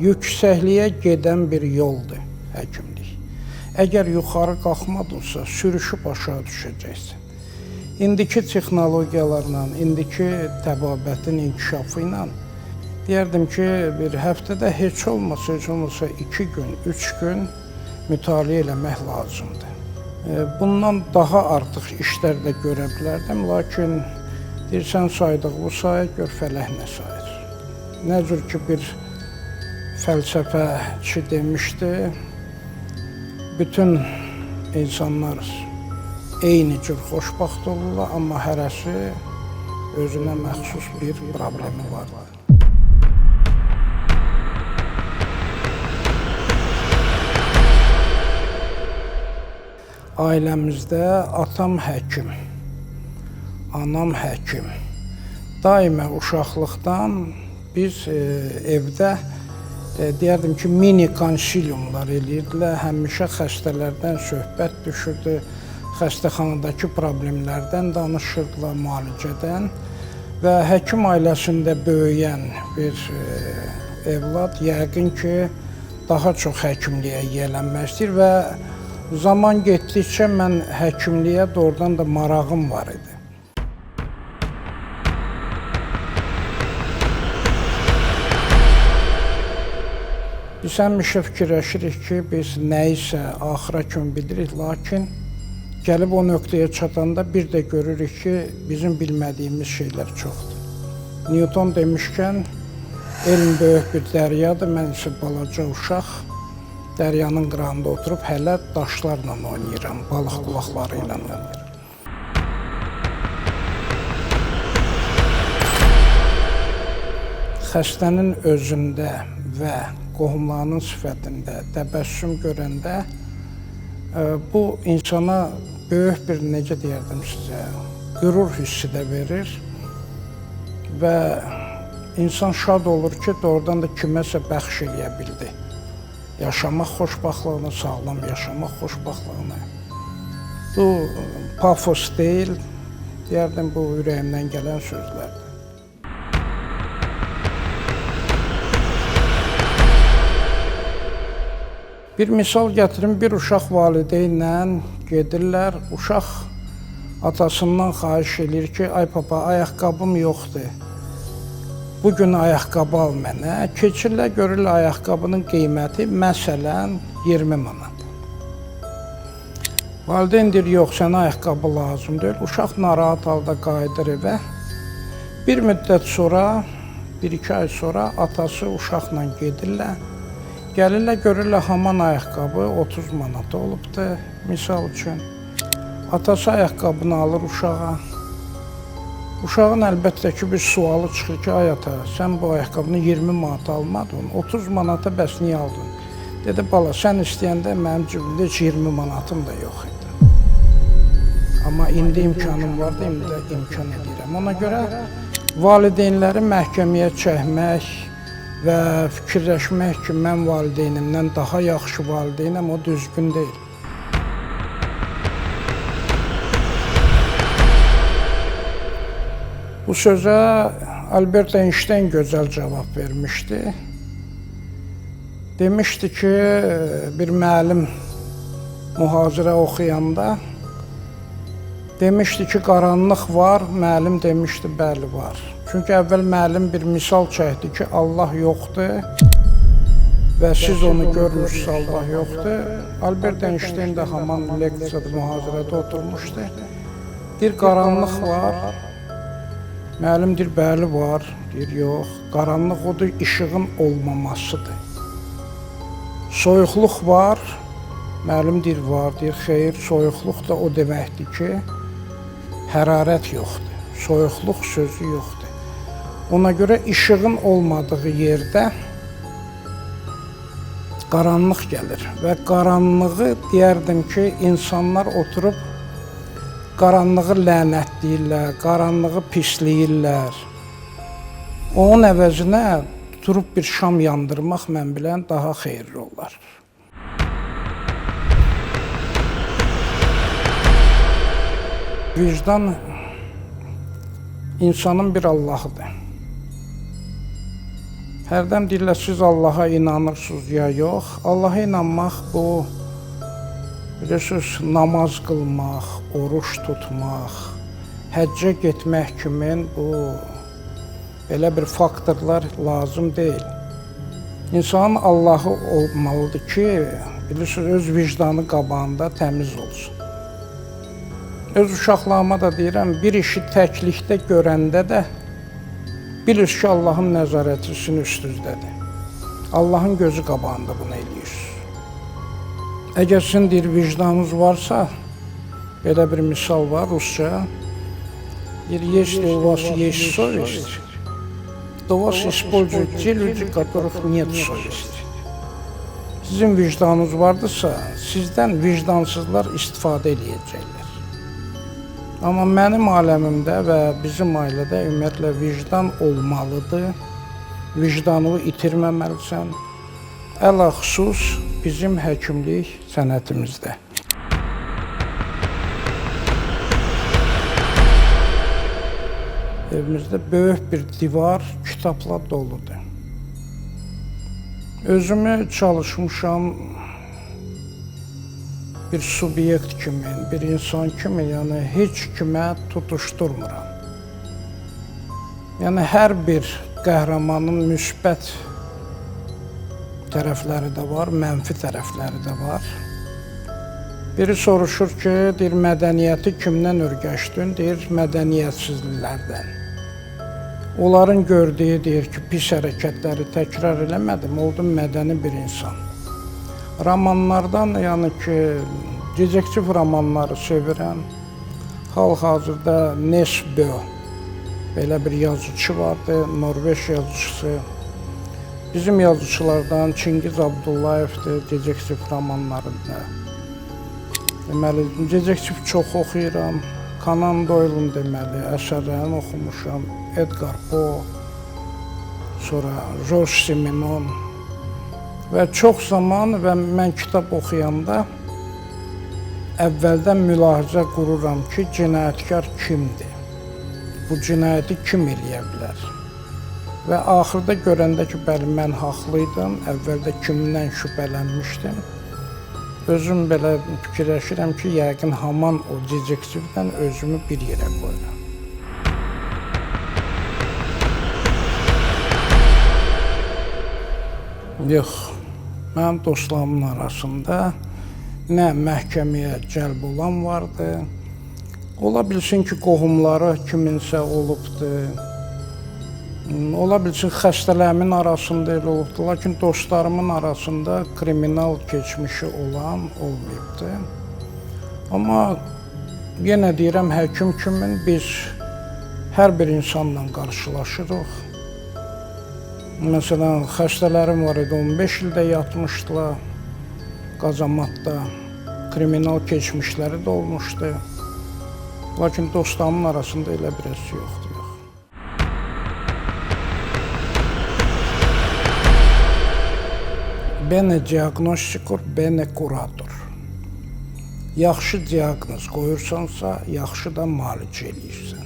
yüksəkliyə gedən bir yoldur həkimlik. Əgər yuxarı qalxmadınsa, sürüşüb aşağı düşəcəksən. İndiki texnologiyalarla, indiki təbabətin inkişafı ilə deyərdim ki, bir həftədə heç olmasa 2 gün, 3 gün mütaliə eləmək lazımdır. Bundan daha artıq işlər də görə bilərdim, lakin deyirsən saydıq bu sayı, gör fələh nə sayır. Nə cür ki, bir fəlsəfəçi demişdi, bütün insanlar eyni cür xoşbaxt olurlar, amma hərəsi özünə məxsus bir problemi var. Ailəmizdə atam həkim, anam həkim. Daimə uşaqlıqdan biz evdə deyərdim ki, mini konsiliumlar eləyirdilər. Həmişə xəstələrdən söhbət düşürdü, xəstəxanadakı problemlərdən danışırdılar, müalicədən. Və həkim ailəsində böyüyən bir evlad yəqin ki, daha çox həkimliyə yiyələnmək istəyir və zaman getdikcə mən həkimliyə doğrudan da marağım var idi. Biz həmişə fikirləşirik ki, biz nəyisə axıra kimi bilirik, lakin gəlib o nöqtəyə çatanda bir də görürük ki, bizim bilmədiyimiz şeylər çoxdur. Newton demişkən, elm böyük bir dəryadır, mən isə balaca uşaq. Dəryanın qırağında oturub hələ daşlarla oynayıram, balıq qulaqları ilə oynayıram. Xəstənin özündə və qohumlarının sifətində təbəssüm görəndə bu insana böyük bir, necə deyərdim sizə, qürur hissi də verir və insan şad olur ki, doğrudan da kiməsə bəxş eləyə bildi. Yaşamaq xoşbaxtlığını, sağlam yaşamaq xoşbaxtlığını. Bu pafos deyil, deyərdim bu ürəyimdən gələn sözlərdir. Bir misal gətirim, bir uşaq valideynlə gedirlər, uşaq atasından xahiş edir ki, ay papa, ayaqqabım yoxdur. Bugün ayaqqabı al mənə, keçirlər, görürlər ayaqqabının qiyməti məsələn 20 manat. Valideyn deyir, yox, sənə ayaqqabı lazım deyil. Uşaq narahat halda qayıdır evə. Bir müddət sonra, 1-2 ay sonra atası uşaqla gedirlər. Gəlirlər, görürlər haman ayaqqabı 30 manat olubdur, misal üçün. Atası ayaqqabını alır uşağa. Uşağın əlbəttə ki, bir sualı çıxır ki, ay ata, sən bu ayaqqabını 20 manat almadın, 30 manata bəs niyə aldın? Dedi, bala, sən istəyəndə mənim cibimdə heç 20 manatım da yox idi. Amma indi imkanım vardı, indi də imkan edirəm. Ona görə valideynləri məhkəməyə çəkmək və fikirləşmək ki, mən valideynimdən daha yaxşı valideynəm, o düzgün deyil. Bu sözə Albert Einstein gözəl cavab vermişdi. Demişdi ki, bir müəllim mühazirə oxuyanda demişdi ki, qaranlıq var, müəllim demişdi, bəli var. Çünki əvvəl müəllim bir misal çəkdi ki, Allah yoxdur və siz onu görmürsünüz, Allah yoxdur. Albert Einstein də haman leksiyada, mühazirədə oturmuşdu. Deyir, qaranlıq var. Müəllim deyir, bəli var, deyir, yox. Qaranlıq odur, işığın olmamasıdır. Soyuqluq var, müəllim deyir, var, deyir, xeyr, soyuqluq da o deməkdir ki, hərarət yoxdur, soyuqluq sözü yoxdur. Ona görə işığın olmadığı yerdə qaranlıq gəlir və qaranlığı deyərdim ki, insanlar oturub qaranlığı lənətləyirlər, qaranlığı pisləyirlər. Onun əvəzinə durub bir şam yandırmaq mən bilən daha xeyirli olar. Vicdan insanın bir Allahıdır. Hərdən deyirlər, siz Allaha inanırsınız ya yox. Allaha inanmaq bu, bilirsiniz, namaz qılmaq, oruç tutmaq, həccə getmək kimi bu belə bir faktorlar lazım deyil. İnsanın Allahı olmalıdır ki, bilirsiniz, öz vicdanı qabağında təmiz olsun. Öz uşaqlarıma da deyirəm, bir işi təklikdə görəndə də bilir ki, Allahın nəzarəti sizin üstünüzdədir. Allahın gözü qabağında bunu eləyirsiniz. Əgər sizin deyir, vicdanınız varsa, belə bir misal var Rusça, если у вас есть совесть, то вас используют те люди, у которых нет совести. Sizin vicdanınız vardırsa, sizdən vicdansızlar istifadə edəcəklər. Amma mənim aləmimdə və bizim ailədə ümumiyyətlə vicdan olmalıdır. Vicdanını itirməməlisən. Ələxüsus bizim həkimlik sənətimizdə. Evimizdə böyük bir divar kitabla doludur. Özümü çalışmışam bir subyekt kimi, bir insan kimi, yəni heç kimə tutuşturmuram. Yəni hər bir qəhrəmanın müsbət tərəfləri də var, mənfi tərəfləri də var. Biri soruşur ki, deyir, mədəniyyəti kimdən öyrəşdin? Deyir, mədəniyyətsizliklərdən. Onların gördüyü, deyir ki, pis hərəkətləri təkrar eləmədim, oldum mədəni bir insan. Romanlardan, yəni ki, detektiv romanları sevirəm. Hal-hazırda Nesbø, belə bir yazıcı vardı, Norveç yazıcısı. Bizim yazıcılardan Çingiz Abdullayevdir, detektiv romanlarında. Deməli, detektiv çox oxuyuram. Conan Doyle'un deməli, əsərlərini oxumuşam. Edgar Poe, sonra George Simenon. Və çox zaman və mən kitab oxuyanda əvvəldən mülahizə qururam ki, cinayətkar kimdir? Bu cinayəti kim eləyə bilər? Və axırda görəndə ki, bəli, mən haqlıydım, əvvəldə kimdən şübhələnmişdim. Özüm belə fikirləşirəm ki, yəqin haman o detektivdən özümü bir yerə qoyuram. Yox, mənim dostlarımın arasında nə məhkəməyə cəlb olan vardı, ola bilsin ki, qohumları kiminsə olubdur, ola bilsin xəstələrimin arasında elə olubdur, lakin dostlarımın arasında kriminal keçmişi olan olmayıbdır. Amma yenə deyirəm, həkim kimi biz hər bir insanla qarşılaşırıq. Məsələn, xəstələrim var idi, 15 ildə yatmışdılar qazamatda, kriminal keçmişləri də olmuşdu. Lakin dostlarımın arasında elə biraz yoxdur. Bene diaqnostikur, bene kurator. Yaxşı diaqnoz qoyursansa, yaxşı da müalicə eləyirsən.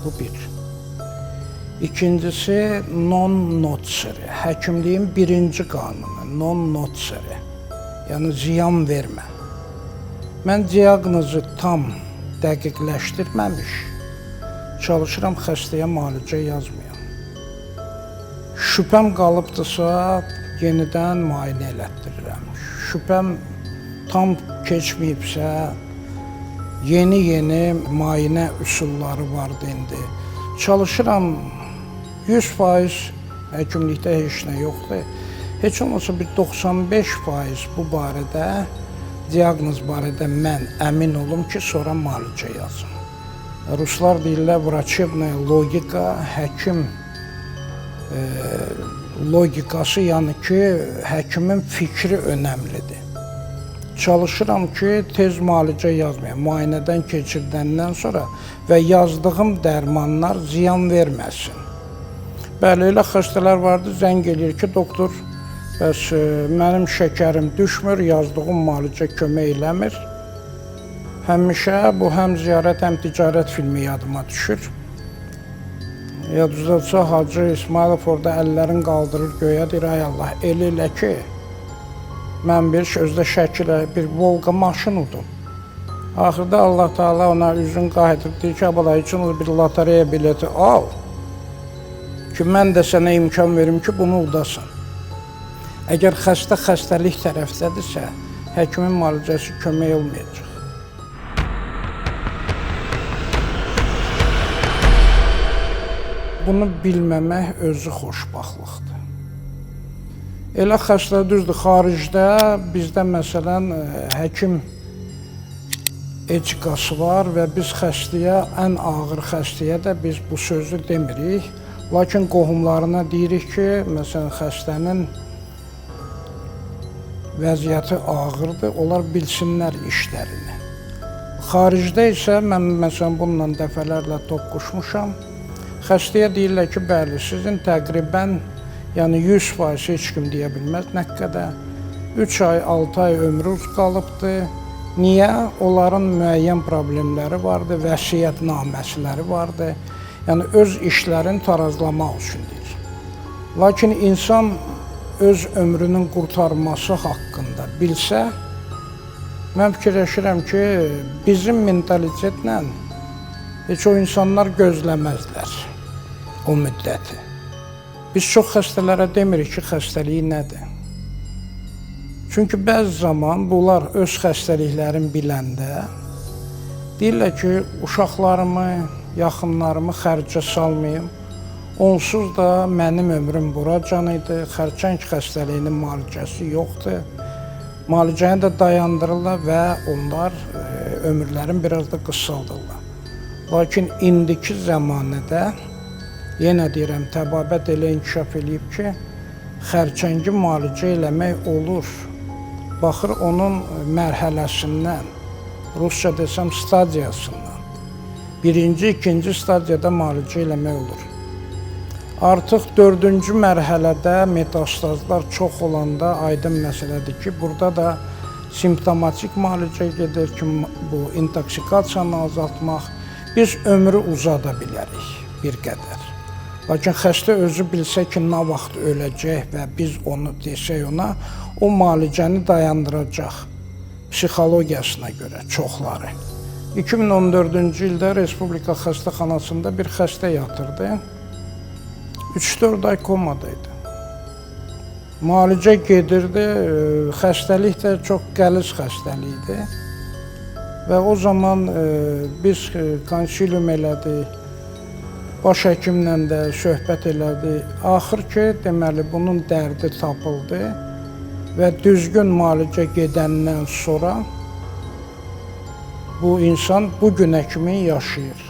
Bu bir. İkincisi, non-nocere. Həkimliyin birinci qanunu, non-nocere. Yəni, ziyan vermə. Mən diaqnozu tam dəqiqləşdirməmiş, çalışıram xəstəyə müalicə yazmayam. Şübhəm qalıbdırsa, yenidən müayinə elətdirirəm. Şübhəm tam keçməyibsə, yeni müayinə üsulları vardı indi. Çalışıram 100% həkimlikdə heç nə yoxdur. Heç olmasa bir 95% bu barədə, diaqnoz barədə mən əmin olum ki, sonra müalicə yazım. Ruslar deyirlər, vraçebnaya logika, həkim logikası, yəni ki, həkimin fikri önəmlidir. Çalışıram ki, tez müalicə yazmayam. Müayinədən keçirdəndən sonra və yazdığım dərmanlar ziyan verməsin. Bəli, elə xəstələr vardı, zəng eləyir ki, doktor, bəs mənim şəkərim düşmür, yazdığım müalicə kömək eləmir. Həmişə bu həm ziyarət, həm ticarət filmi yadıma düşür. Yadınızda Hacı İsmailov orada əllərini qaldırır göyə, deyir, ay Allah, elə ki, mən bir özdə şəkilə bir Volqa maşın udum. Axırda Allah Teala ona üzün qayıdır, deyir ki, abala üçün bir lotereya bileti al ki, mən də sənə imkan verim ki, bunu udasan. Əgər xəstə xəstəlik tərəfdədirsə, həkimin müalicəsi kömək olmayacaq. Bunu bilməmək özü xoşbaxtlıqdır. Elə xəstə düzdür, xaricdə bizdə məsələn həkim etikası var və biz xəstəyə, ən ağır xəstəyə də biz bu sözü demirik. Lakin qohumlarına deyirik ki, məsələn xəstənin vəziyyəti ağırdır, onlar bilsinlər işlərini. Xaricdə isə mən məsələn bununla dəfələrlə toqquşmuşam. Xəstəyə deyirlər ki, bəli, sizin təqribən, yəni 100% heç kim deyə bilməz nə qədər, 3 ay, 6 ay ömrünüz qalıbdır. Niyə? Onların müəyyən problemləri vardı, vəsiyyətnamələri vardı. Yəni, öz işlərini tarazlamaq üçün deyir. Lakin insan öz ömrünün qurtarması haqqında bilsə, mən fikirləşirəm ki, bizim mentalitetlə heç o insanlar gözləməzlər o müddəti. Biz çox xəstələrə demirik ki, xəstəliyi nədir. Çünki bəzi zaman bunlar öz xəstəliklərini biləndə deyirlər ki, uşaqlarımı, yaxınlarımı xərcə salmayım. Onsuz da mənim ömrüm buracan idi, xərçəng xəstəliyinin müalicəsi yoxdur. Müalicəni də dayandırırlar və onlar ömürlərini biraz da qısaldırlar. Lakin indiki zəmanədə, yenə deyirəm, təbabət elə inkişaf eləyib ki, xərçəngi müalicə eləmək olur. Baxır onun mərhələsindən, rusca desəm stadiyasından, birinci, ikinci stadiyada müalicə eləmək olur. Artıq 4-cü mərhələdə metastazlar çox olanda aydın məsələdir ki, burada da simptomatik müalicə gedir ki, bu intoksikasiyanı azaltmaq, biz ömrü uzada bilərik bir qədər. Lakin xəstə özü bilsə ki, nə vaxt öləcək və biz onu desək ona, o müalicəni dayandıracaq psixologiyasına görə çoxları. 2014-cü ildə Respublika xəstəxanasında bir xəstə yatırdı. 3-4 ay komadaydı. Müalicə gedirdi, xəstəlik də çox qəliz xəstəlikdir. Və o zaman biz konsilium elədik, baş həkimlə də söhbət elədik. Axır ki, deməli, bunun dərdi tapıldı və düzgün müalicə gedəndən sonra bu insan bu günə kimi yaşayır.